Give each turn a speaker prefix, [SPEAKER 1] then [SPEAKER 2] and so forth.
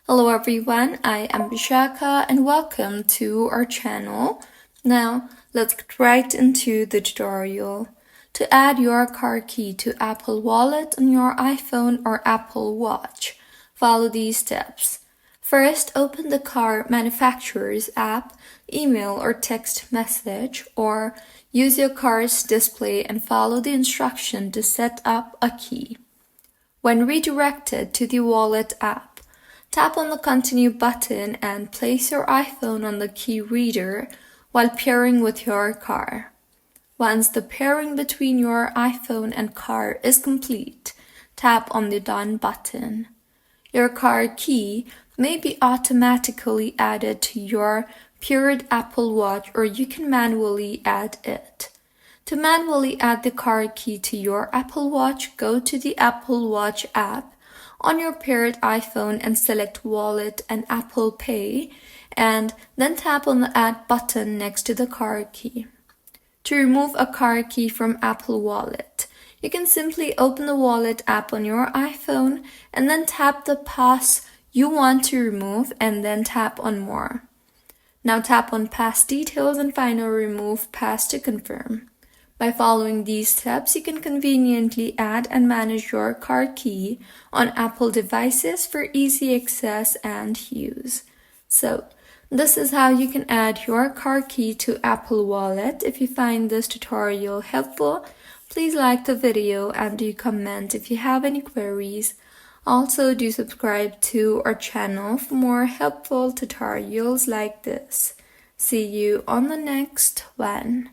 [SPEAKER 1] Hello everyone, I am Vishaka and welcome to our channel. Now let's get right into the tutorial. To add your car key to Apple Wallet on your iPhone or Apple Watch, follow these steps. First, open the car manufacturer's app, email or text message, or use your car's display and follow the instruction to set up a key. When redirected to the Wallet app, tap on the Continue button and place your iPhone on the key reader while pairing with your car. Once the pairing between your iPhone and car is complete, tap on the Done button. Your car key may be automatically added to your paired Apple Watch, or you can manually add it. To manually add the car key to your Apple Watch, go to the Apple Watch app on your paired iPhone and select Wallet and Apple Pay, and then tap on the Add button next to the car key. To remove a car key from Apple Wallet, you can simply open the Wallet app on your iPhone and then tap the pass you want to remove and then tap on More. Now tap on Pass Details and find a Remove Pass to confirm. By following these steps, you can conveniently add and manage your car key on Apple devices for easy access and use. So, this is how you can add your car key to Apple Wallet. If you find this tutorial helpful, please like the video and do comment if you have any queries. Also, do subscribe to our channel for more helpful tutorials like this. See you on the next one.